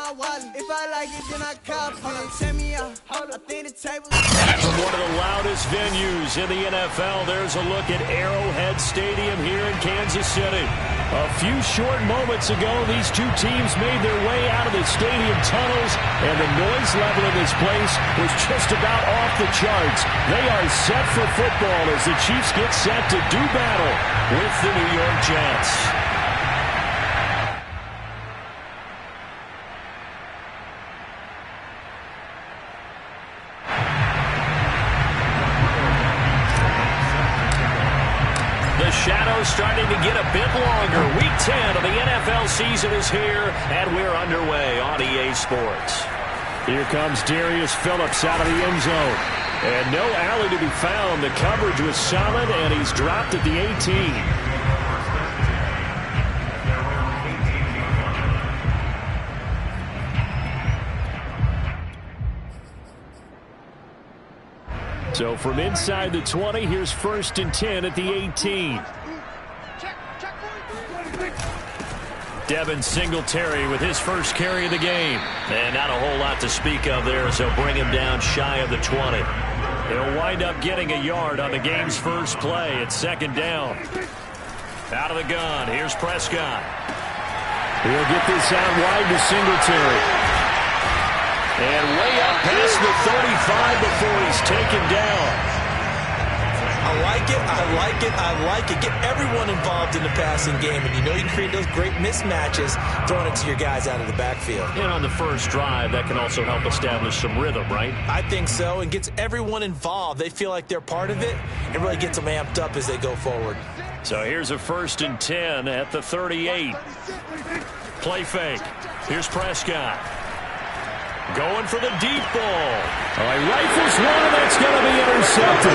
my wallet. If I like it, then I cop it. Take me out. I think the table. From one of the loudest venues in the NFL, there's a look at Arrowhead Stadium here in Kansas City. A few short moments ago, these two teams made their way out of the stadium tunnels, and the noise level in this place was just about off the charts. They are set for football as the Chiefs get set to do battle with the New York Jets. Shadows starting to get a bit longer. Week 10 of the NFL season is here, and we're underway on EA Sports. Here comes Darius Phillips out of the end zone. And no alley to be found. The coverage was solid, and he's dropped at the 18. So from inside the 20, here's 1st and 10 at the 18. Devin Singletary with his first carry of the game. And not a whole lot to speak of there, so bring him down shy of the 20. He'll wind up getting a yard on the game's first play. It's 2nd down. Out of the gun, here's Prescott. He'll get this out wide to Singletary. And way up past the 35 before he's taken down. I like it, I like it, I like it. Get everyone involved in the passing game, and you know you can create those great mismatches throwing it to your guys out of the backfield. And on the first drive, that can also help establish some rhythm, right? I think so, and gets everyone involved. They feel like they're part of it, and really gets them amped up as they go forward. So here's a 1st and 10 at the 38. Play fake. Here's Prescott. Going for the deep ball. Oh, he rifles one, and that's going to be intercepted.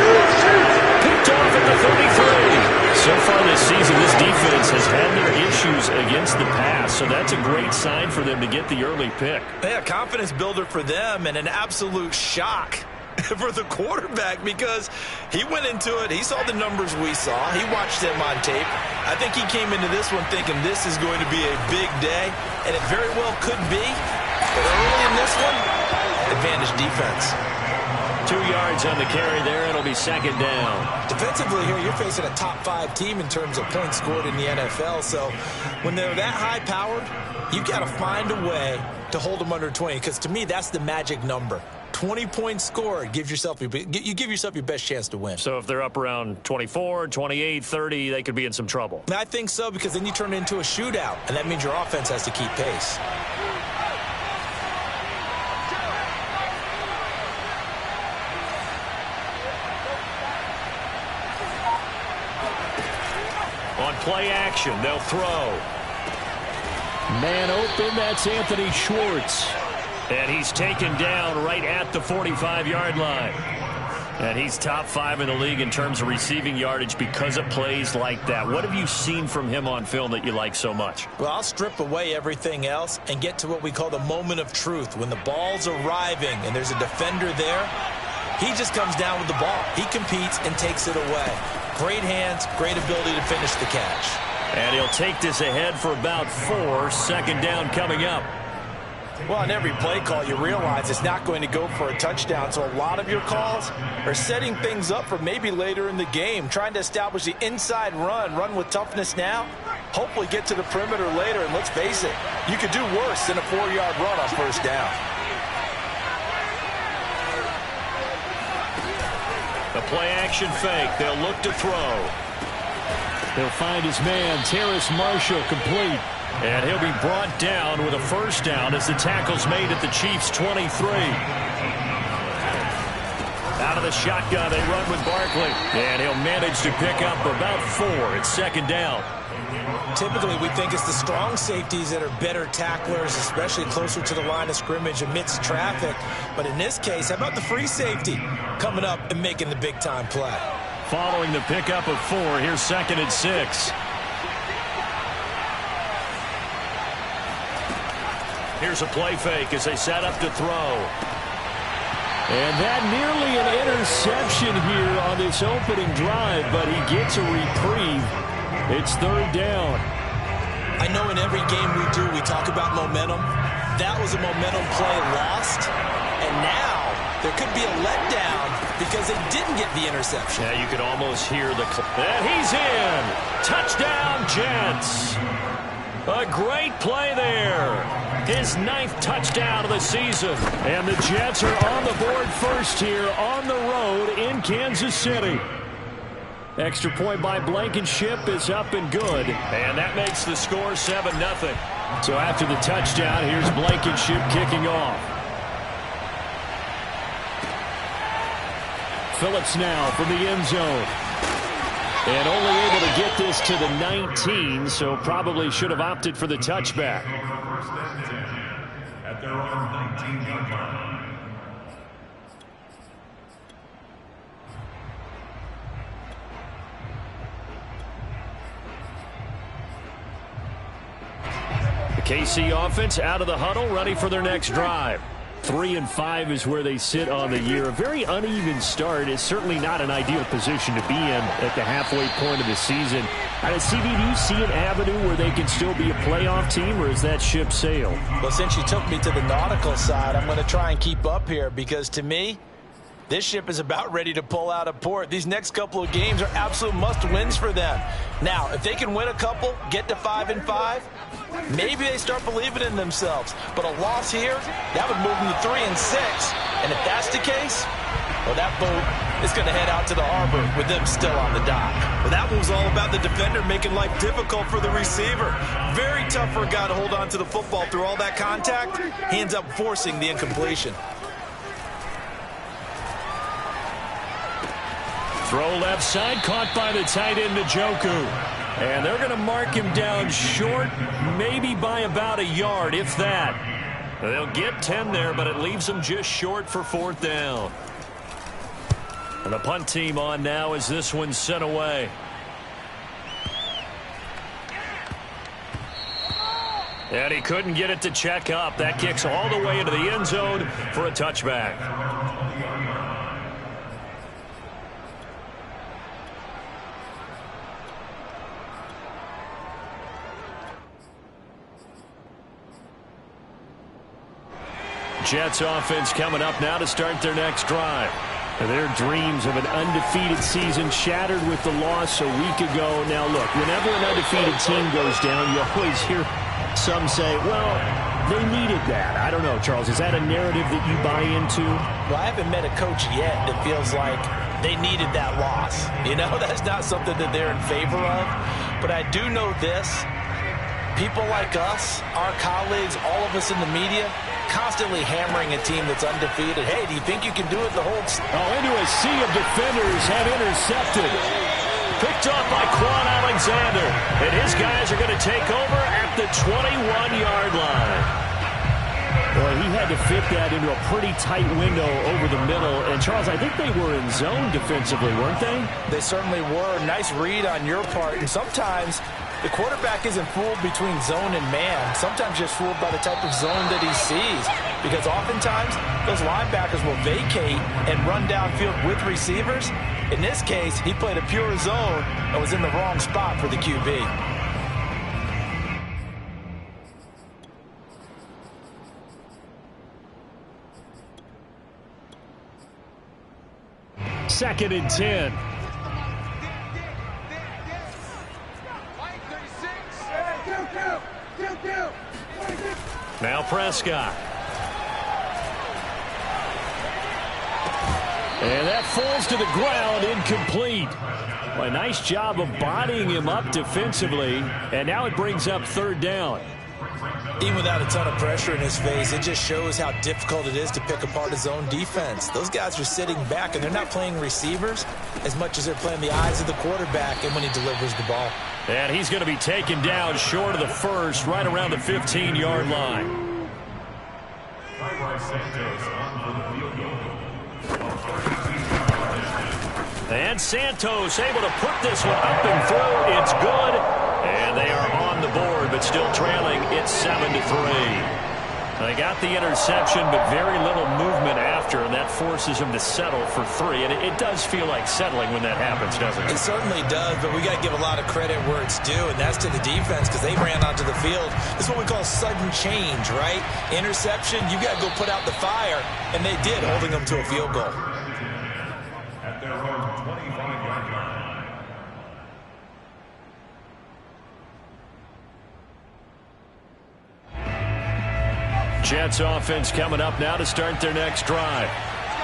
Picked off at the 33. So far this season, this defense has had their issues against the pass, so that's a great sign for them to get the early pick. Yeah, confidence builder for them, and an absolute shock for the quarterback because he went into it. He saw the numbers we saw. He watched them on tape. I think he came into this one thinking this is going to be a big day, and it very well could be. But early in this one, advantage defense. 2 yards on the carry there. It'll be 2nd down. Defensively here, you're facing a top 5 team in terms of points scored in the NFL. So when they're that high-powered, you got to find a way to hold them under 20. Because to me, that's the magic number. 20 points scored. You give yourself your best chance to win. So if they're up around 24, 28, 30, they could be in some trouble. I think so, because then you turn it into a shootout, and that means your offense has to keep pace. On play action, they'll throw. Man open, that's Anthony Schwartz. And he's taken down right at the 45-yard line. And he's top 5 in the league in terms of receiving yardage because of plays like that. What have you seen from him on film that you like so much? Well, I'll strip away everything else and get to what we call the moment of truth. When the ball's arriving and there's a defender there, he just comes down with the ball. He competes and takes it away. Great hands, great ability to finish the catch. And he'll take this ahead for about 4. 2nd down coming up. Well, on every play call, you realize it's not going to go for a touchdown. So a lot of your calls are setting things up for maybe later in the game, trying to establish the inside run with toughness now, hopefully get to the perimeter later. And let's face it, you could do worse than a 4-yard run on 1st down. The play-action fake. They'll look to throw. He'll find his man, Terrace Marshall, complete. And he'll be brought down with a 1st down as the tackle's made at the Chiefs' 23. Out of the shotgun, they run with Barkley. And he'll manage to pick up about 4. It's 2nd down. Typically, we think it's the strong safeties that are better tacklers, especially closer to the line of scrimmage amidst traffic. But in this case, how about the free safety coming up and making the big-time play? Following the pickup of 4, here's 2nd and 6. Here's a play fake as they set up to throw. And that nearly an interception here on this opening drive, but he gets a reprieve. It's 3rd down. I know in every game we do, we talk about momentum. That was a momentum play lost. And now there could be a letdown because they didn't get the interception. Yeah, you could almost hear the... And he's in! Touchdown, Jets! A great play there. His 9th touchdown of the season. And the Jets are on the board first here on the road in Kansas City. Extra point by Blankenship is up and good. And that makes the score 7-0. So after the touchdown, here's Blankenship kicking off. Phillips now from the end zone. And only able to get this to the 19, so probably should have opted for the touchback. At their own 19-yard line. The KC offense out of the huddle, ready for their next drive. 3-5 is where they sit on the year. A very uneven start is certainly not an ideal position to be in at the halfway point of the season. CV, do you see an avenue where they can still be a playoff team, or is that ship sailed? Well, since you took me to the nautical side, I'm going to try and keep up here because to me, this ship is about ready to pull out of port. These next couple of games are absolute must-wins for them. Now, if they can win a couple, get to 5-5, maybe they start believing in themselves. But a loss here, that would move them to 3-6. And if that's the case, well, that boat is going to head out to the harbor with them still on the dock. Well, that was all about the defender making life difficult for the receiver. Very tough for a guy to hold on to the football through all that contact. He ends up forcing the incompletion. Throw left side, caught by the tight end, Njoku. And they're going to mark him down short, maybe by about a yard, if that. They'll get 10 there, but it leaves them just short for 4th down. And the punt team on now as this one's sent away. And he couldn't get it to check up. That kicks all the way into the end zone for a touchback. Jets offense coming up now to start their next drive. Their dreams of an undefeated season shattered with the loss a week ago. Now, look, whenever an undefeated team goes down, you always hear some say, well, they needed that. I don't know, Charles. Is that a narrative that you buy into? Well, I haven't met a coach yet that feels like they needed that loss. You know, that's not something that they're in favor of. But I do know this. People like us, our colleagues, all of us in the media, constantly hammering a team that's undefeated. Hey, do you think you can do it the whole... Into a sea of defenders have intercepted. Picked off by Quan Alexander. And his guys are going to take over at the 21-yard line. Boy, he had to fit that into a pretty tight window over the middle. And, Charles, I think they were in zone defensively, weren't they? They certainly were. Nice read on your part. And sometimes the quarterback isn't fooled between zone and man. Sometimes just fooled by the type of zone that he sees. Because oftentimes, those linebackers will vacate and run downfield with receivers. In this case, he played a pure zone and was in the wrong spot for the QB. Second and 10. Now Prescott. And that falls to the ground, incomplete. Well, a nice job of bodying him up defensively. And now it brings up 3rd down. Even without a ton of pressure in his face, it just shows how difficult it is to pick apart his own defense. Those guys are sitting back, and they're not playing receivers as much as they're playing the eyes of the quarterback and when he delivers the ball. And he's going to be taken down short of the first, right around the 15-yard line. And Santos able to put this one up and through. It's good. And they are on the board, but still trailing. It's 7-3. They got the interception, but very little movement after, and that forces him to settle for 3. And it does feel like settling when that happens, doesn't it? It certainly does, but we got to give a lot of credit where it's due, and that's to the defense because they ran onto the field. This is what we call sudden change, right? Interception, you got to go put out the fire, and they did, holding them to a field goal. At their own 25-yard line. Jets offense coming up now to start their next drive.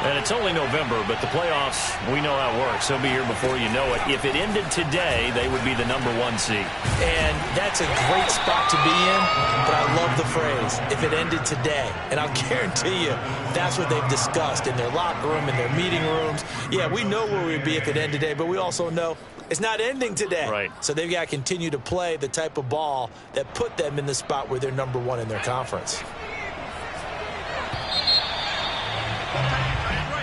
And it's only November, but the playoffs, we know how it works. They'll be here before you know it. If it ended today, they would be the #1 seed. And that's a great spot to be in, but I love the phrase, if it ended today. And I'll guarantee you that's what they've discussed in their locker room, in their meeting rooms. Yeah, we know where we'd be if it ended today, but we also know it's not ending today. Right. So they've got to continue to play the type of ball that put them in the spot where they're #1 in their conference.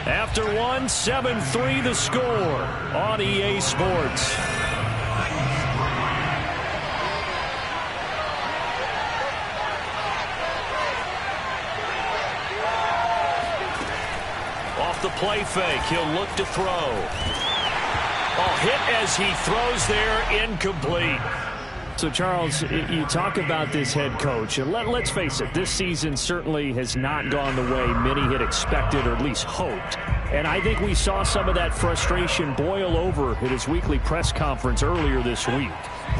After 1, 7-3 the score on EA Sports. Off the play fake, he'll look to throw. Oh, hit as he throws there, incomplete. So, Charles, you talk about this head coach. And let's face it, this season certainly has not gone the way many had expected or at least hoped. And I think we saw some of that frustration boil over at his weekly press conference earlier this week.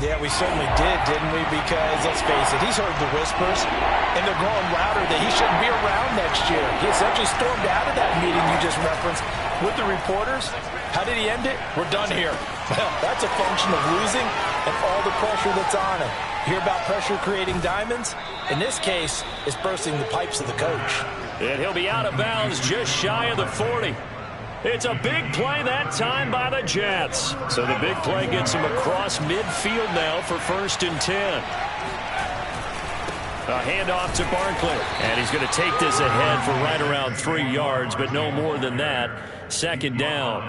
Yeah, we certainly did, didn't we? Because, let's face it, he's heard the whispers, and they're growing louder that he shouldn't be around next year. He essentially stormed out of that meeting you just referenced with the reporters. How did he end it? We're done here. Well, that's a function of losing and all the pressure that's on him. Hear about pressure creating diamonds? In this case, it's bursting the pipes of the coach. And he'll be out of bounds just shy of the 40. It's a big play that time by the Jets. So the big play gets him across midfield now for 1st and 10. A handoff to Barkley. And he's going to take this ahead for right around 3 yards, but no more than that. 2nd down.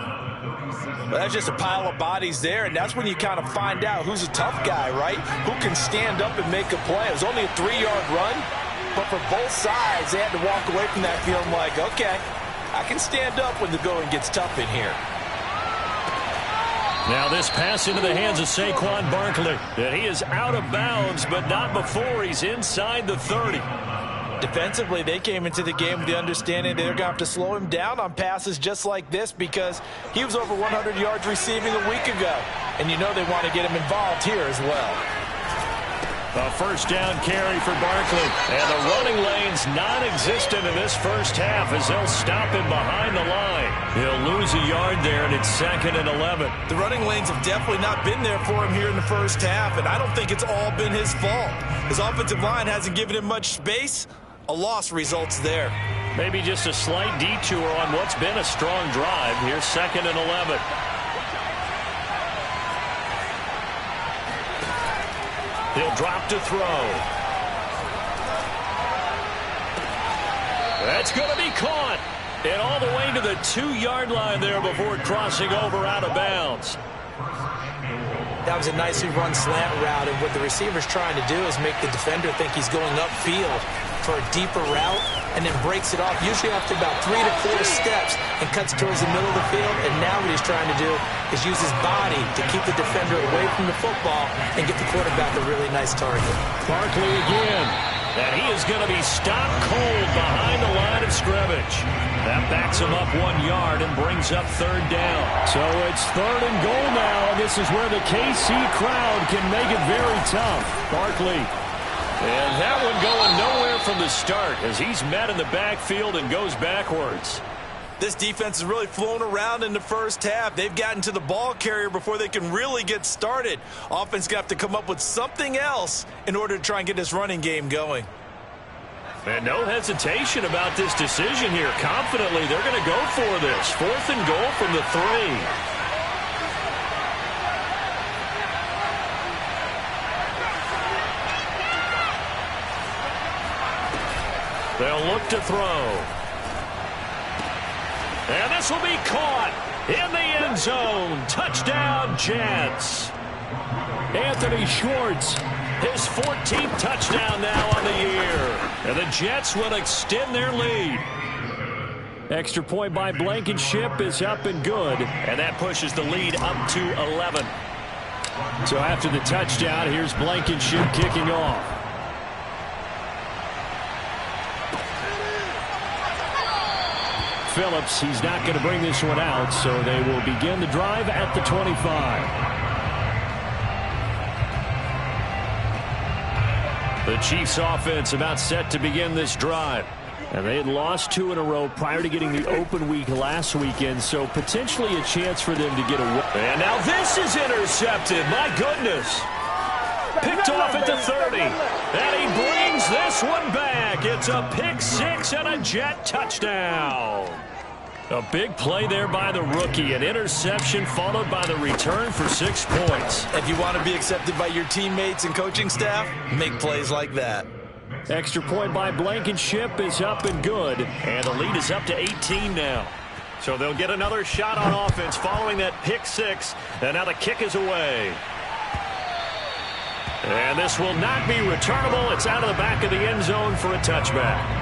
Well, that's just a pile of bodies there, and that's when you kind of find out who's a tough guy, right? Who can stand up and make a play. It was only a 3-yard run, but for both sides, they had to walk away from that feeling like, okay, I can stand up when the going gets tough in here. Now this pass into the hands of Saquon Barkley. And he is out of bounds, but not before he's inside the 30. Defensively, they came into the game with the understanding they're going to have to slow him down on passes just like this because he was over 100 yards receiving a week ago. And you know they want to get him involved here as well. A 1st down carry for Barkley. And the running lane's non-existent in this first half as they'll stop him behind the line. He'll lose a yard there, and it's 2nd and 11. The running lanes have definitely not been there for him here in the first half, and I don't think it's all been his fault. His offensive line hasn't given him much space. A loss results there. Maybe just a slight detour on what's been a strong drive. Here's 2nd and 11. He'll drop to throw. That's going to be caught. And all the way to the 2-yard line there before crossing over out of bounds. That was a nicely run slant route, and what the receiver's trying to do is make the defender think he's going upfield for a deeper route and then breaks it off, usually after about 3 to 4 steps, and cuts towards the middle of the field. And now what he's trying to do is use his body to keep the defender away from the football and get the quarterback a really nice target. Barkley again. And he is going to be stopped cold behind the line of scrimmage. That backs him up 1 yard and brings up 3rd down. So it's 3rd and goal now. This is where the KC crowd can make it very tough. Barkley. And that one going nowhere from the start as he's met in the backfield and goes backwards. This defense is really flown around in the first half. They've gotten to the ball carrier before they can really get started. Offense going to have to come up with something else in order to try and get this running game going. And no hesitation about this decision here. Confidently, they're going to go for this. 4th and goal from the 3. They'll look to throw. And this will be caught in the end zone. Touchdown, Jets. Anthony Schwartz, his 14th touchdown now on the year. And the Jets will extend their lead. Extra point by Blankenship is up and good. And that pushes the lead up to 11. So after the touchdown, here's Blankenship kicking off. Phillips, he's not going to bring this one out, so they will begin the drive at the 25. The Chiefs offense about set to begin this drive. And they had lost 2 in a row prior to getting the open week last weekend, so potentially a chance for them to get away. And now this is intercepted. My goodness. Picked off at the 30. And he brings this one back. It's a pick 6 and a Jet touchdown. A big play there by the rookie. An interception followed by the return for 6 points. If you want to be accepted by your teammates and coaching staff, make plays like that. Extra point by Blankenship is up and good. And the lead is up to 18 now. So they'll get another shot on offense following that pick 6. And now the kick is away. And this will not be returnable. It's out of the back of the end zone for a touchback.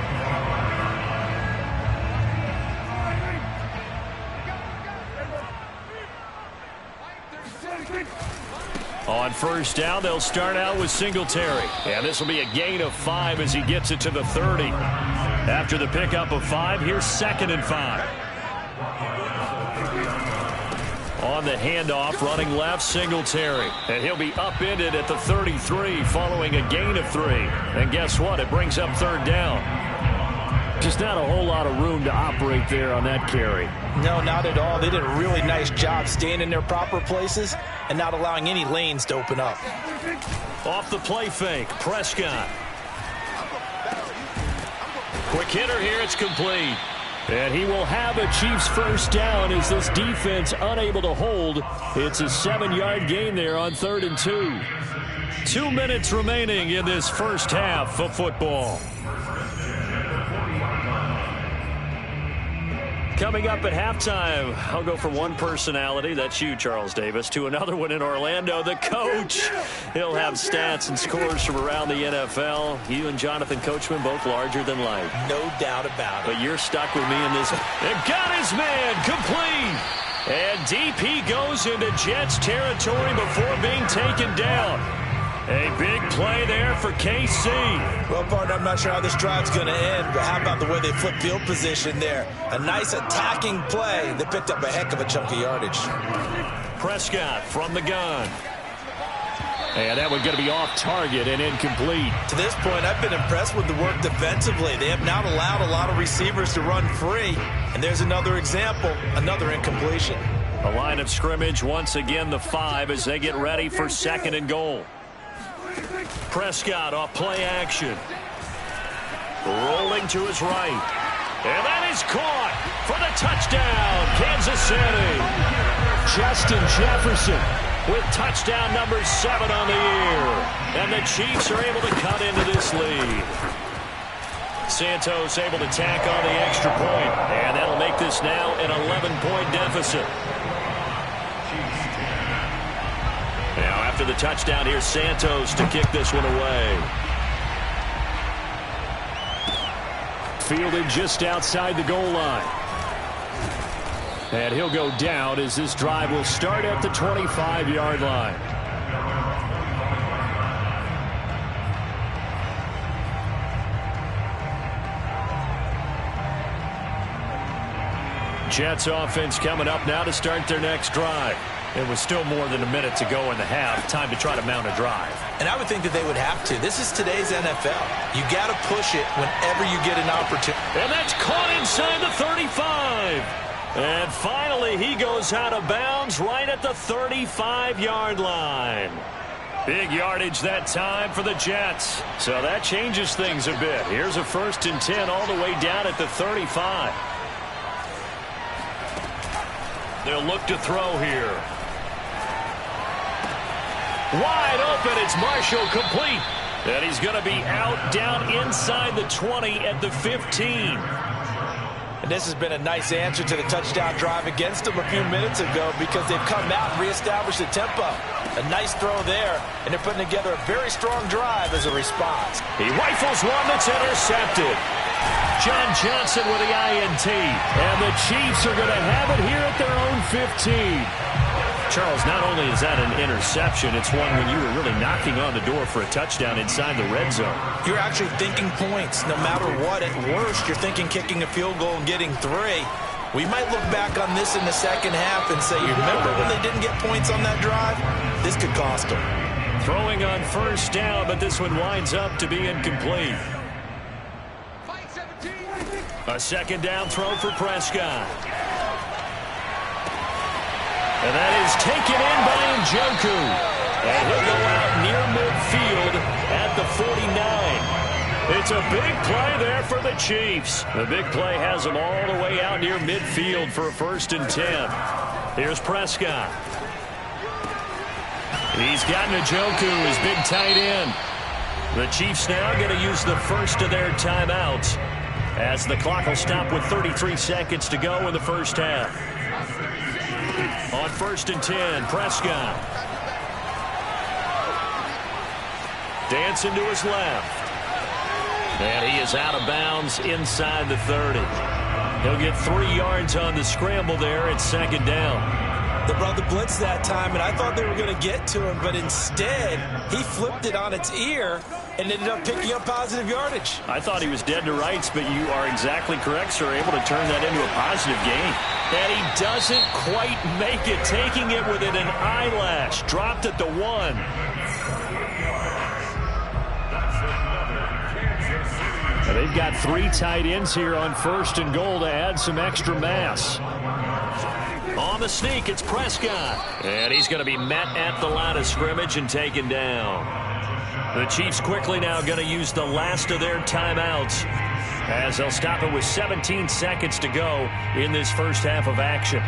On first down, they'll start out with Singletary. And this will be a gain of 5 as he gets it to the 30. After the pickup of 5, here's 2nd and 5. On the handoff, running left, Singletary. And he'll be upended at the 33 following a gain of 3. And guess what? It brings up 3rd down. Just not a whole lot of room to operate there on that carry. No, not at all. They did a really nice job staying in their proper places and not allowing any lanes to open up. Off the play fake, Prescott. Quick hitter here, it's complete. And he will have a Chiefs first down as this defense unable to hold. It's a 7-yard gain there on 3rd and 2. 2 minutes remaining in this first half of football. Coming up at halftime, I'll go from one personality, that's you, Charles Davis, to another one in Orlando, the coach. He'll have stats and scores from around the NFL. You and Jonathan Coachman both larger than life. No doubt about it. But you're stuck with me in this. And got his man, complete. And DP goes into Jets territory before being taken down. A big play there for KC. Well, partner, I'm not sure how this drive's going to end, but how about the way they flip field position there? A nice attacking play. They picked up a heck of a chunk of yardage. Prescott from the gun. And that one's going to be off target and incomplete. To this point, I've been impressed with the work defensively. They have not allowed a lot of receivers to run free. And there's another example, another incompletion. A line of scrimmage, once again the 5 as they get ready for 2nd and goal. Prescott off play action. Rolling to his right. And that is caught for the touchdown, Kansas City. Justin Jefferson with touchdown number 7 on the year. And the Chiefs are able to cut into this lead. Santos able to tack on the extra point. And that'll make this now an 11-point deficit. Now after the touchdown, here's Santos to kick this one away. Fielded just outside the goal line. And he'll go down as this drive will start at the 25-yard line. Jets offense coming up now to start their next drive. It was still more than a minute to go in the half. Time to try to mount a drive. And I would think that they would have to. This is today's NFL. You got to push it whenever you get an opportunity. And that's caught inside the 35. And finally, he goes out of bounds right at the 35-yard line. Big yardage that time for the Jets. So that changes things a bit. Here's a 1st and 10 all the way down at the 35. They'll look to throw here. Wide open, it's Marshall, complete. And he's going to be out down inside the 20 at the 15. And this has been a nice answer to the touchdown drive against them a few minutes ago because they've come out and reestablished the tempo. A nice throw there, and they're putting together a very strong drive as a response. He rifles one that's intercepted. John Johnson with the INT. And the Chiefs are going to have it here at their own 15. Charles, not only is that an interception, it's one when you were really knocking on the door for a touchdown inside the red zone. You're actually thinking points no matter what. At worst, you're thinking kicking a field goal and getting 3. We might look back on this in the second half and say, you remember when they didn't get points on that drive? This could cost them. Throwing on first down, but this one winds up to be incomplete. A second down throw for Prescott. And that is taken in by Njoku. And he'll go out near midfield at the 49. It's a big play there for the Chiefs. The big play has them all the way out near midfield for a 1st and 10. Here's Prescott. He's got Njoku, his big tight end. The Chiefs now going to use the first of their timeouts as the clock will stop with 33 seconds to go in the first half. On 1st and 10, Prescott. Dancing to his left. And he is out of bounds inside the 30. He'll get 3 yards on the scramble there at 2nd down. They brought the blitz that time, and I thought they were going to get to him, but instead, he flipped it on its ear and ended up picking up positive yardage. I thought he was dead to rights, but you are exactly correct, sir. Able to turn that into a positive gain. And he doesn't quite make it, taking it within an eyelash. Dropped at the 1. And they've got 3 tight ends here on 1st and goal to add some extra mass. On the sneak, it's Prescott. And he's going to be met at the line of scrimmage and taken down. The Chiefs quickly now going to use the last of their timeouts as they'll stop it with 17 seconds to go in this first half of action.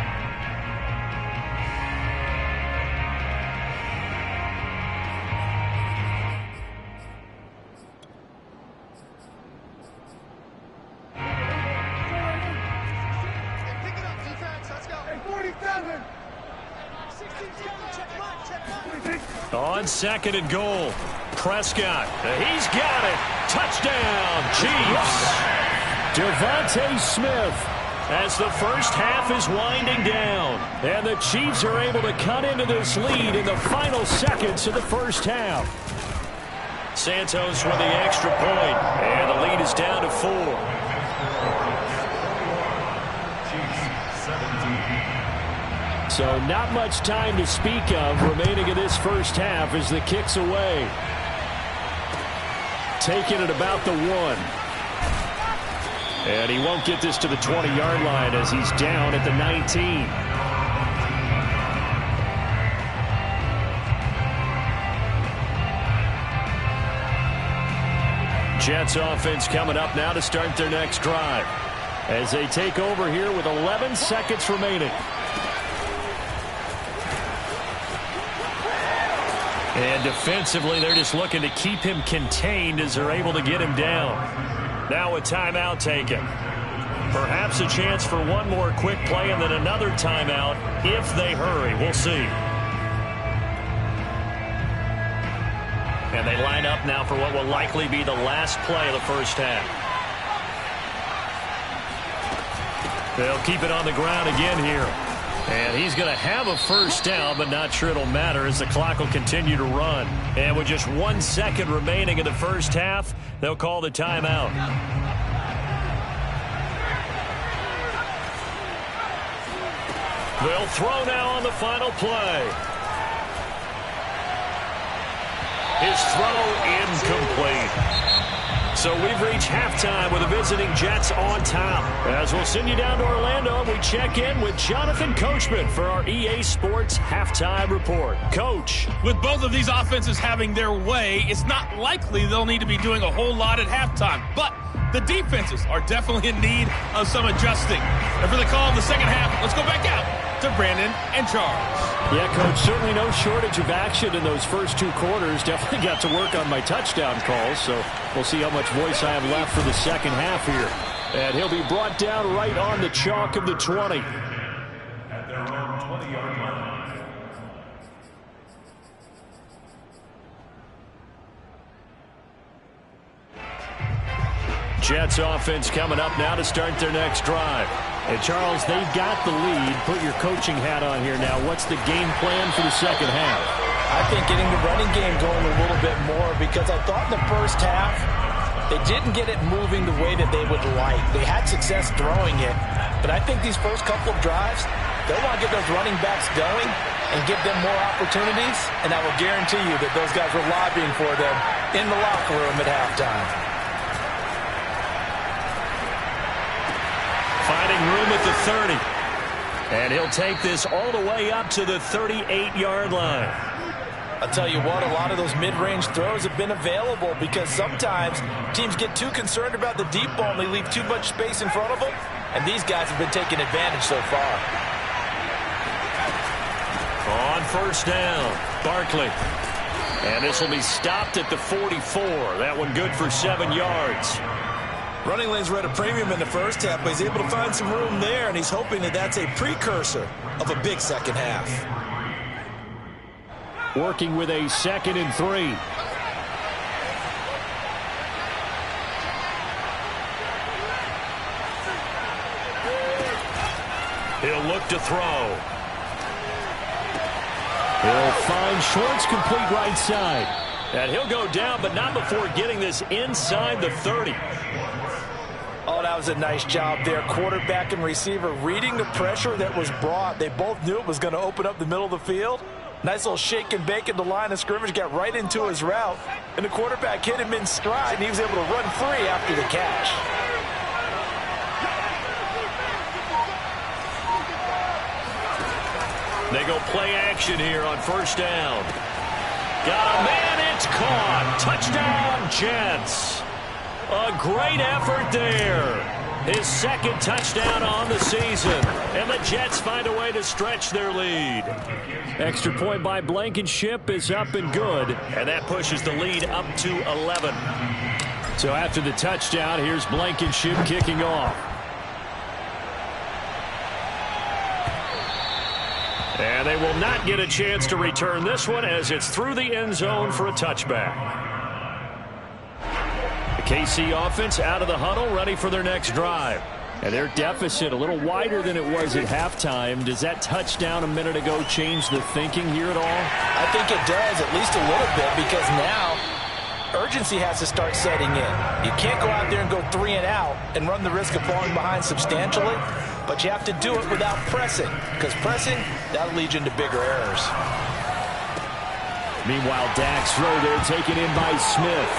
On 2nd and goal, Prescott. He's got it. Touchdown, Chiefs. Devontae Smith as the first half is winding down. And the Chiefs are able to cut into this lead in the final seconds of the first half. Santos with the extra point. And the lead is down to 4. So not much time to speak of remaining in this first half as the kick's away. Taking it about the 1. And he won't get this to the 20-yard line as he's down at the 19. Jets offense coming up now to start their next drive as they take over here with 11 seconds remaining. And defensively, they're just looking to keep him contained as they're able to get him down. Now a timeout taken. Perhaps a chance for one more quick play and then another timeout if they hurry. We'll see. And they line up now for what will likely be the last play of the first half. They'll keep it on the ground again here. And he's going to have a first down, but not sure it'll matter as the clock will continue to run. And with just 1 second remaining in the first half, they'll call the timeout. They'll throw now on the final play. His throw incomplete. So we've reached halftime with the visiting Jets on top. As we'll send you down to Orlando, and we check in with Jonathan Coachman for our EA Sports Halftime Report. Coach. With both of these offenses having their way, it's not likely they'll need to be doing a whole lot at halftime. But the defenses are definitely in need of some adjusting. And for the call in the second half, let's go back out to Brandon and Charles. Yeah, Coach, certainly no shortage of action in those first 2 quarters. Definitely got to work on my touchdown calls, so we'll see how much voice I have left for the second half here. And he'll be brought down right on the chalk of the 20. At their own 20-yard line. Jets offense coming up now to start their next drive. And Charles, they've got the lead. Put your coaching hat on here now. What's the game plan for the second half? I think getting the running game going a little bit more, because I thought in the first half they didn't get it moving the way that they would like. They had success throwing it, but I think these first couple of drives, they'll want to get those running backs going and give them more opportunities, and I will guarantee you that those guys were lobbying for them in the locker room at halftime. Finding room at the 30. And he'll take this all the way up to the 38-yard line. I'll tell you what, a lot of those mid-range throws have been available because sometimes teams get too concerned about the deep ball and they leave too much space in front of them, and these guys have been taking advantage so far. On first down, Barkley. And this will be stopped at the 44. That one good for 7 yards. Running lanes were at a premium in the first half, but he's able to find some room there, and he's hoping that that's a precursor of a big second half. Working with a 2nd and 3. He'll look to throw. He'll find Schwartz, complete right side. And he'll go down, but not before getting this inside the 30. Oh, that was a nice job there. Quarterback and receiver reading the pressure that was brought. They both knew it was going to open up the middle of the field. Nice little shake and bake at the line of scrimmage, got right into his route, and the quarterback hit him in stride, and he was able to run free after the catch. They go play action here on first down. Got a man, it's caught. Touchdown, Jets. A great effort there. His 2nd touchdown on the season. And the Jets find a way to stretch their lead. Extra point by Blankenship is up and good. And that pushes the lead up to 11. So after the touchdown, here's Blankenship kicking off. And they will not get a chance to return this one as it's through the end zone for a touchback. The KC offense out of the huddle, ready for their next drive. And their deficit a little wider than it was at halftime. Does that touchdown a minute ago change the thinking here at all? I think it does, at least a little bit, because now urgency has to start setting in. You can't go out there and go 3 and out and run the risk of falling behind substantially, but you have to do it without pressing, because pressing, that'll lead you into bigger errors. Meanwhile, Dak's throw there taken in by Smith.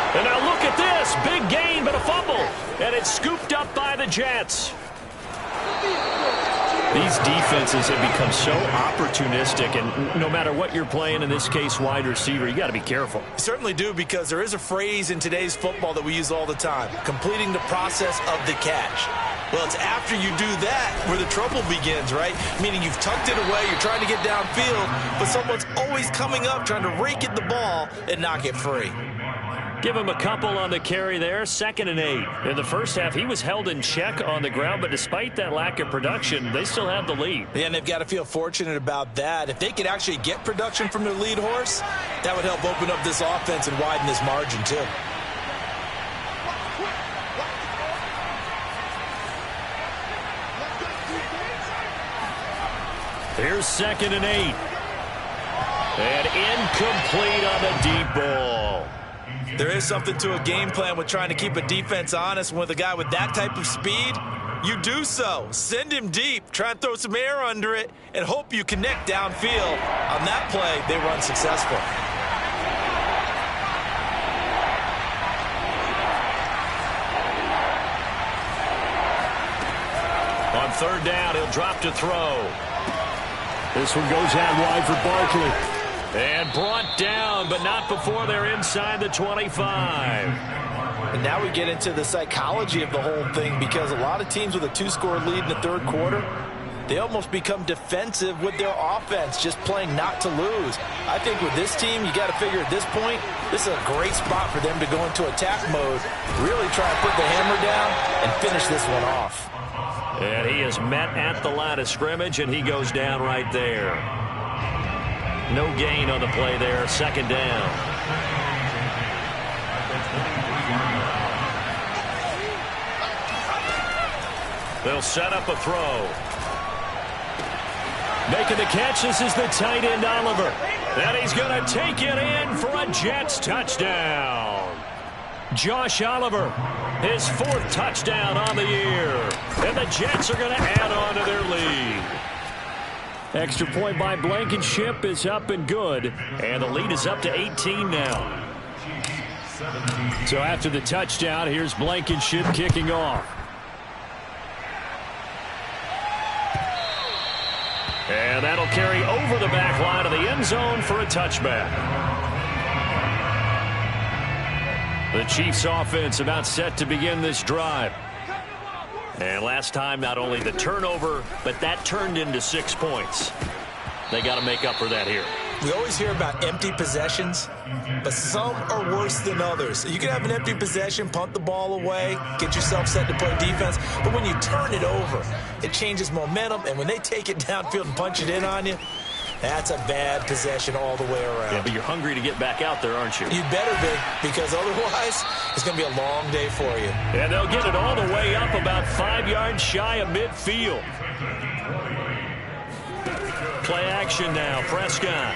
And now look at this. Big gain, but a fumble. And it's scooped up by the Jets. These defenses have become so opportunistic, and no matter what you're playing, in this case wide receiver, you got to be careful. You certainly do, because there is a phrase in today's football that we use all the time, completing the process of the catch. Well, it's after you do that where the trouble begins, right? Meaning you've tucked it away, you're trying to get downfield, but someone's always coming up trying to rake at the ball and knock it free. Give him a couple on the carry there, 2nd and 8. In the first half, he was held in check on the ground, but despite that lack of production, they still have the lead. Yeah, and they've got to feel fortunate about that. If they could actually get production from their lead horse, that would help open up this offense and widen this margin too. Here's 2nd and 8. And incomplete on the deep ball. There is something to a game plan with trying to keep a defense honest. With a guy with that type of speed, you do so. Send him deep, try and throw some air under it, and hope you connect downfield. On that play, they were unsuccessful. On 3rd down, he'll drop to throw. This one goes out wide for Barkley. And brought down, but not before they're inside the 25. And now we get into the psychology of the whole thing, because a lot of teams with a 2-score lead in the 3rd quarter, they almost become defensive with their offense, just playing not to lose. I think with this team, you got to figure at this point, this is a great spot for them to go into attack mode, really try and put the hammer down and finish this one off. And he is met at the line of scrimmage, and he goes down right there. No gain on the play there, second down. They'll set up a throw. Making the catch, this is the tight end, Oliver. And he's going to take it in for a Jets touchdown. Josh Oliver, his 4th touchdown on the year. And the Jets are going to add on to their lead. Extra point by Blankenship is up and good. And the lead is up to 18 now. So after the touchdown, here's Blankenship kicking off. And that'll carry over the back line of the end zone for a touchback. The Chiefs offense about set to begin this drive. And last time, not only the turnover, but that turned into 6 points. They got to make up for that here. We always hear about empty possessions, but some are worse than others. You can have an empty possession, punt the ball away, get yourself set to play defense, but when you turn it over, it changes momentum, and when they take it downfield and punch it in on you, that's a bad possession all the way around. Yeah, but you're hungry to get back out there, aren't you? You better be, because otherwise it's going to be a long day for you. And they'll get it all the way up about 5 yards shy of midfield. Play action now, Prescott.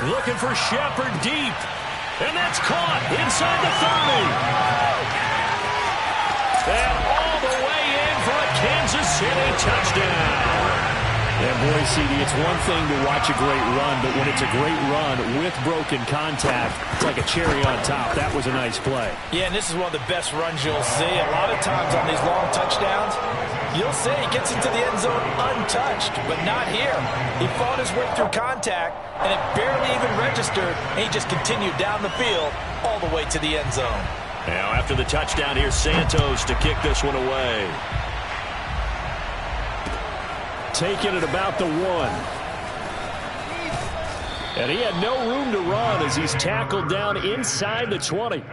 Looking for Shepard deep. And that's caught inside the 30. And all the way in for a Kansas City touchdown. And boy, CD, it's one thing to watch a great run, but when it's a great run with broken contact, it's like a cherry on top. That was a nice play. Yeah, and this is one of the best runs you'll see. A lot of times on these long touchdowns, you'll see he gets into the end zone untouched, but not here. He fought his way through contact, and it barely even registered, and he just continued down the field all the way to the end zone. Now, after the touchdown, here's Santos to kick this one away. Taking it about the 1. And he had no room to run as he's tackled down inside the 20.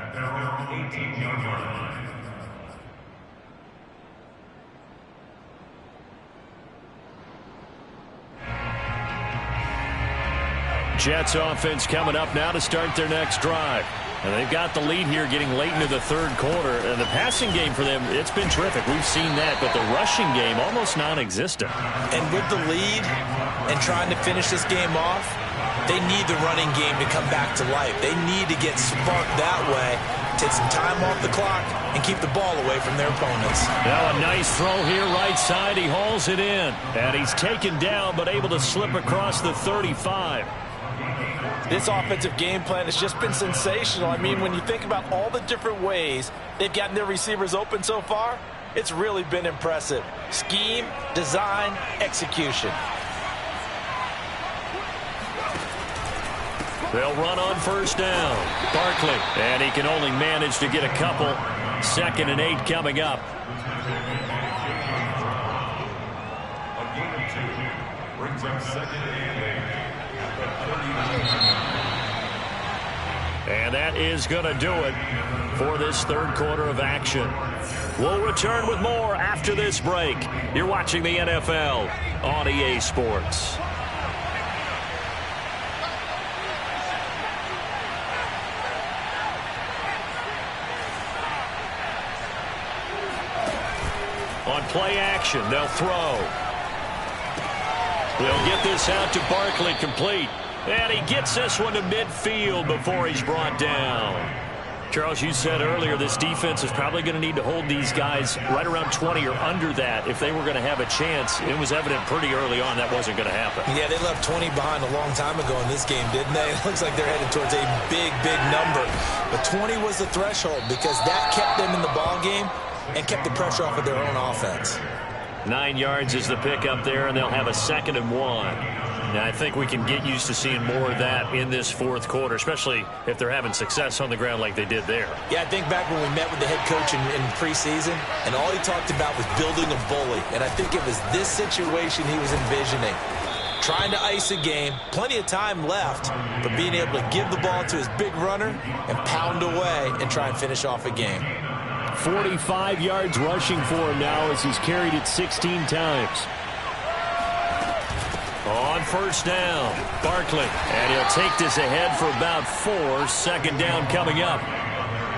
Jets offense coming up now to start their next drive. And they've got the lead here getting late into the 3rd quarter. And the passing game for them, it's been terrific. We've seen that. But the rushing game, almost non-existent. And with the lead and trying to finish this game off, they need the running game to come back to life. They need to get sparked that way, take some time off the clock, and keep the ball away from their opponents. Now a nice throw here right side. He hauls it in. And he's taken down but able to slip across the 35. This offensive game plan has just been sensational. I mean, when you think about all the different ways they've gotten their receivers open so far, it's really been impressive. Scheme, design, execution. They'll run on first down. Barkley, and he can only manage to get a couple. 2nd and 8 coming up. A gain of 2 brings up 2nd and 8. And that is going to do it for this 3rd quarter of action. We'll return with more after this break. You're watching the NFL on EA Sports. On play action, they'll throw. They'll get this out to Barkley, complete. And he gets this one to midfield before he's brought down. Charles, you said earlier this defense is probably going to need to hold these guys right around 20 or under that if they were going to have a chance. It was evident pretty early on that wasn't going to happen. Yeah, they left 20 behind a long time ago in this game, didn't they? It looks like they're headed towards a big, big number. But 20 was the threshold because that kept them in the ball game and kept the pressure off of their own offense. 9 yards is the pickup there, and they'll have a 2nd and 1. Yeah, I think we can get used to seeing more of that in this fourth quarter, especially if they're having success on the ground like they did there. Yeah, I think back when we met with the head coach in preseason, and all he talked about was building a bully. And I think it was this situation he was envisioning. Trying to ice a game, plenty of time left, but being able to give the ball to his big runner and pound away and try and finish off a game. 45 yards rushing for him now as he's carried it 16 times. On first down, Barkley. And he'll take this ahead for about 4. Second down coming up.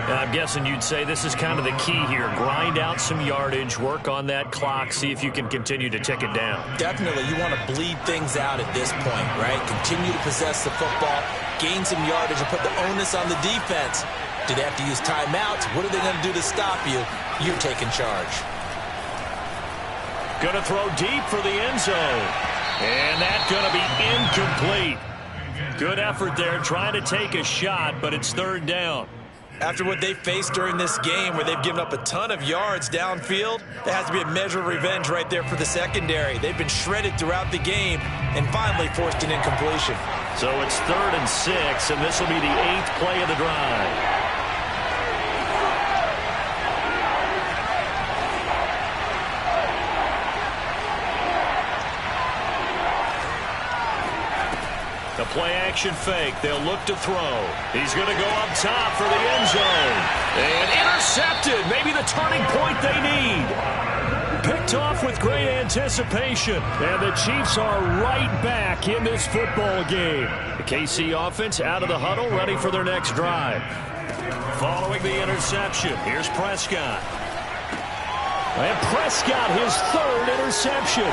And I'm guessing you'd say this is kind of the key here. Grind out some yardage, work on that clock, see if you can continue to tick it down. Definitely. You want to bleed things out at this point, right? Continue to possess the football, gain some yardage, and put the onus on the defense. Do they have to use timeouts? What are they going to do to stop you? You're taking charge. Going to throw deep for the end zone. And that's going to be incomplete. Good effort there, trying to take a shot, but it's third down. After what they faced during this game where they've given up a ton of yards downfield, there has to be a measure of revenge right there for the secondary. They've been shredded throughout the game and finally forced an incompletion. So it's 3rd and 6, and this will be the 8th play of the drive. The play-action fake. They'll look to throw. He's going to go up top for the end zone. And intercepted. Maybe the turning point they need. Picked off with great anticipation. And the Chiefs are right back in this football game. The KC offense out of the huddle, ready for their next drive. Following the interception, here's Prescott. And Prescott, his 3rd interception.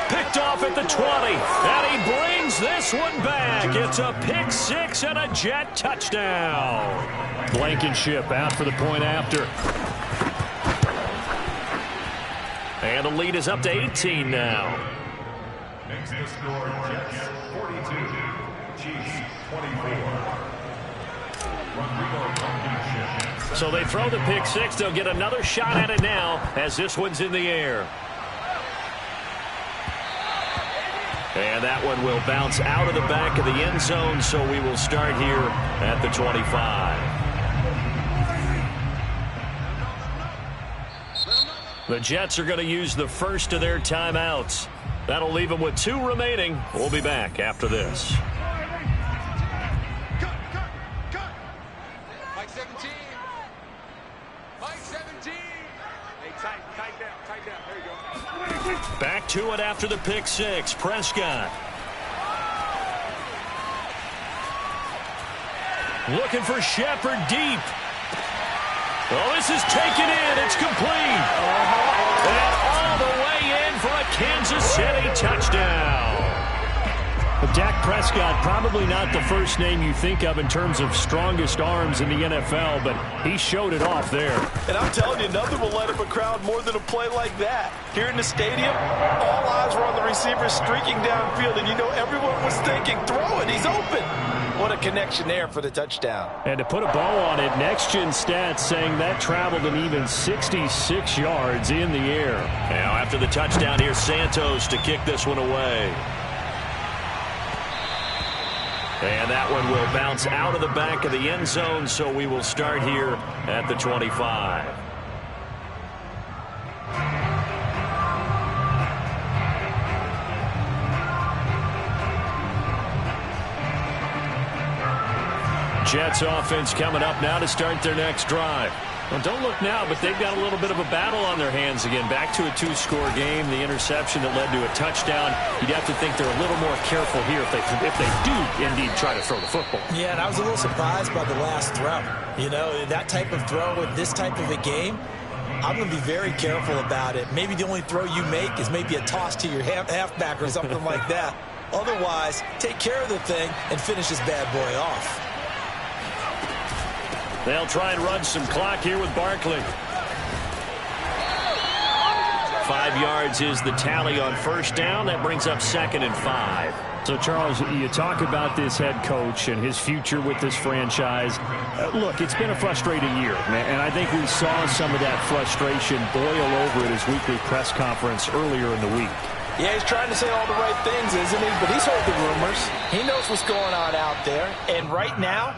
Picked off at the 20, and he brings this one back. It's a pick 6 and a Jet touchdown. Blankenship out for the point after. And the lead is up to 18 now. Makes the score Jets 42, Chiefs 24. So they throw the pick 6. They'll get another shot at it now as this one's in the air. And that one will bounce out of the back of the end zone, so we will start here at the 25. The Jets are going to use the first of their timeouts. That'll leave them with 2 remaining. We'll be back after this. Mike 17. Mike 17. Hey, tight down. There you go. Back to it after the pick 6. Prescott. Looking for Shepard deep. Oh, this is taken in. It's complete. And all the way in for a Kansas City touchdown. Dak Prescott, probably not the first name you think of in terms of strongest arms in the NFL, but he showed it off there. And I'm telling you, nothing will light up a crowd more than a play like that. Here in the stadium, all eyes were on the receiver streaking downfield, and you know everyone was thinking, throw it, he's open. What a connection there for the touchdown. And to put a bow on it, Next Gen Stats saying that traveled an even 66 yards in the air. Now after the touchdown, here's Santos to kick this one away. And that one will bounce out of the back of the end zone, so we will start here at the 25. Jets offense coming up now to start their next drive. Well, don't look now, but they've got a little bit of a battle on their hands again. Back to a 2-score game, the interception that led to a touchdown. You'd have to think they're a little more careful here if they do indeed try to throw the football. Yeah, and I was a little surprised by the last throw. You know, that type of throw with this type of a game, I'm going to be very careful about it. Maybe the only throw you make is maybe a toss to your halfback or something like that. Otherwise, take care of the thing and finish this bad boy off. They'll try and run some clock here with Barkley. 5 yards is the tally on first down. That brings up 2nd and 5. So, Charles, you talk about this head coach and his future with this franchise. Look, it's been a frustrating year, man, and I think we saw some of that frustration boil over at his weekly press conference earlier in the week. Yeah, he's trying to say all the right things, isn't he? But he's heard the rumors. He knows what's going on out there. And right now,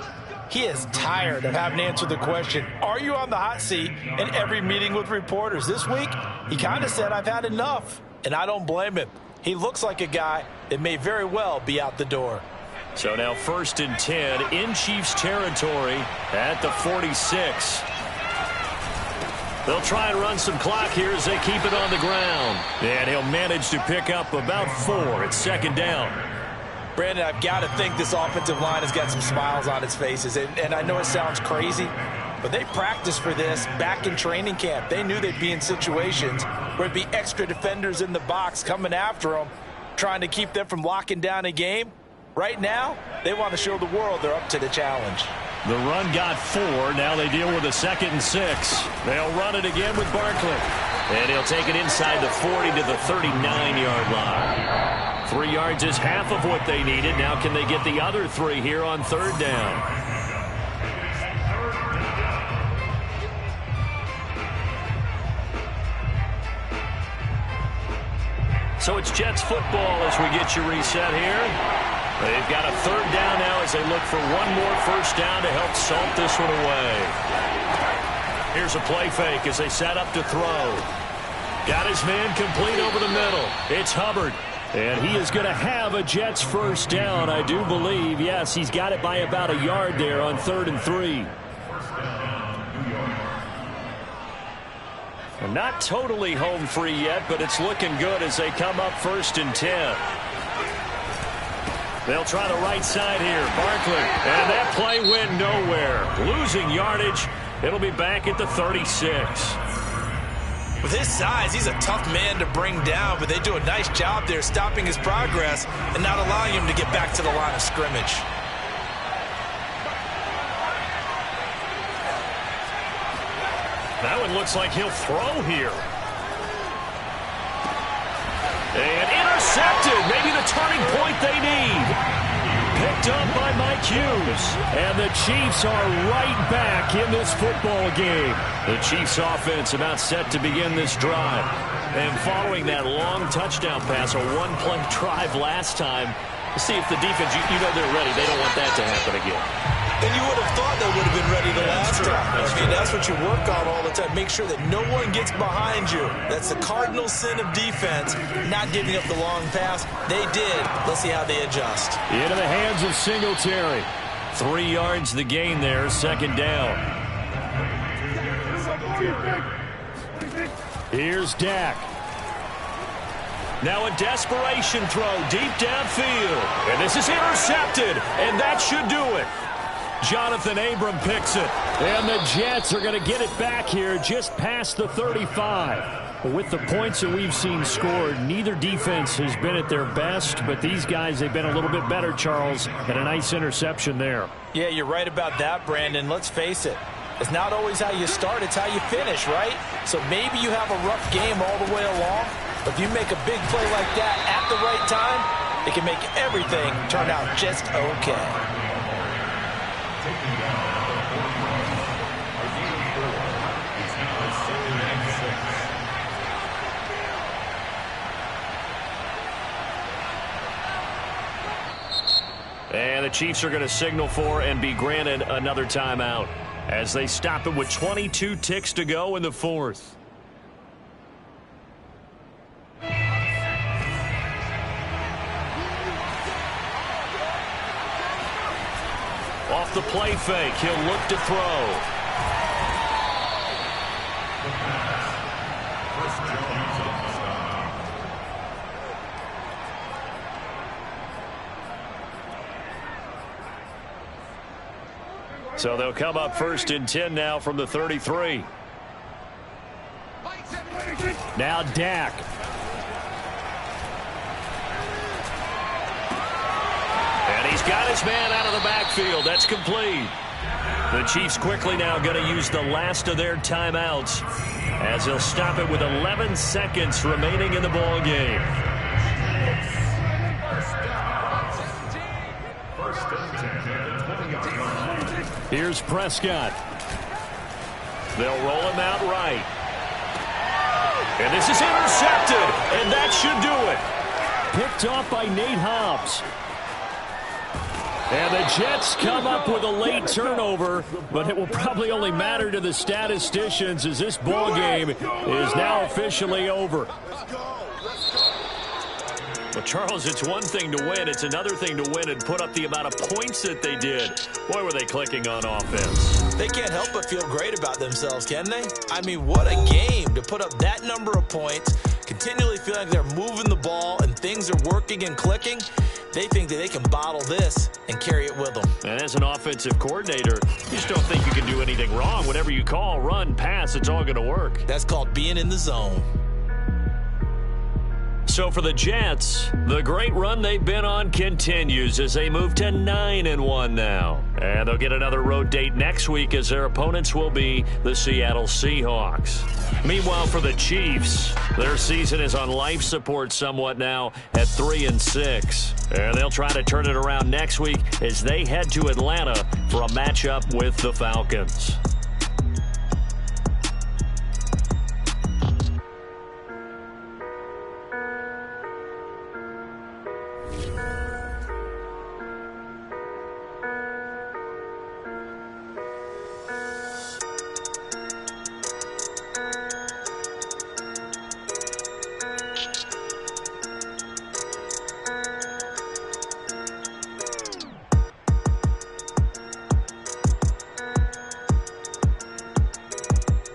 he is tired of having to answer the question, are you on the hot seat in every meeting with reporters? This week, he kind of said, I've had enough. And I don't blame him. He looks like a guy that may very well be out the door. So now 1st and 10 in Chiefs territory at the 46. They'll try and run some clock here as they keep it on the ground. And he'll manage to pick up about 4. It's 2nd down. Brandon, I've got to think this offensive line has got some smiles on its faces. And I know it sounds crazy, but they practiced for this back in training camp. They knew they'd be in situations where there'd be extra defenders in the box coming after them, trying to keep them from locking down a game. Right now, they want to show the world they're up to the challenge. The run got 4. Now they deal with a 2nd and 6. They'll run it again with Barkley. And he'll take it inside the 40 to the 39-yard line. 3 yards is half of what they needed. Now can they get the other 3 here on 3rd down? So it's Jets football as we get you reset here. They've got a 3rd down now as they look for one more 1st down to help salt this one away. Here's a play fake as they set up to throw. Got his man complete over the middle. It's Hubbard. And he is going to have a Jets 1st down, I do believe. Yes, he's got it by about a yard there on 3rd and 3. And not totally home free yet, but it's looking good as they come up 1st and 10. They'll try the right side here. Barkley. And that play went nowhere. Losing yardage. It'll be back at the 36. With his size, he's a tough man to bring down, but they do a nice job there stopping his progress and not allowing him to get back to the line of scrimmage. That one looks like he'll throw here. And intercepted. Maybe the turning point they need. Picked up by Mike Hughes. And the Chiefs are right back in this football game. The Chiefs offense about set to begin this drive. And following that long touchdown pass, a one-play drive last time, to see if the defense, you know they're ready. They don't want that to happen again. And you would have thought they would have been ready the last time. That's what you work on all the time. Make sure that no one gets behind you. That's the cardinal sin of defense, not giving up the long pass. They did. Let's see how they adjust. Into the hands of Singletary. 3 yards the gain there, 2nd down. Here's Dak. Now a desperation throw deep downfield. And this is intercepted, and that should do it. Jonathan Abram picks it. And the Jets are going to get it back here just past the 35. With the points that we've seen scored, neither defense has been at their best, but these guys, they've been a little bit better, Charles, and a nice interception there. Yeah, you're right about that, Brandon. Let's face it. It's not always how you start, it's how you finish, right? So maybe you have a rough game all the way along, but if you make a big play like that at the right time, it can make everything turn out just okay. And the Chiefs are going to signal for and be granted another timeout as they stop it with 22 ticks to go in the 4th. Off the play fake, he'll look to throw. So they'll come up 1st and 10 now from the 33. Now Dak. And he's got his man out of the backfield. That's complete. The Chiefs quickly now going to use the last of their timeouts as they'll stop it with 11 seconds remaining in the ball game. Here's Prescott. They'll roll him out right. And this is intercepted, and that should do it. Picked off by Nate Hobbs. And the Jets come up with a late turnover, but it will probably only matter to the statisticians as this ball game is now officially over. Well, Charles, it's one thing to win. It's another thing to win and put up the amount of points that they did. Boy, were they clicking on offense. They can't help but feel great about themselves, can they? I mean, what a game to put up that number of points, continually feeling like they're moving the ball and things are working and clicking. They think that they can bottle this and carry it with them. And as an offensive coordinator, you just don't think you can do anything wrong. Whatever you call, run, pass, it's all going to work. That's called being in the zone. So for the Jets, the great run they've been on continues as they move to 9-1 now. And they'll get another road date next week as their opponents will be the Seattle Seahawks. Meanwhile, for the Chiefs, their season is on life support somewhat now at 3-6. And they'll try to turn it around next week as they head to Atlanta for a matchup with the Falcons.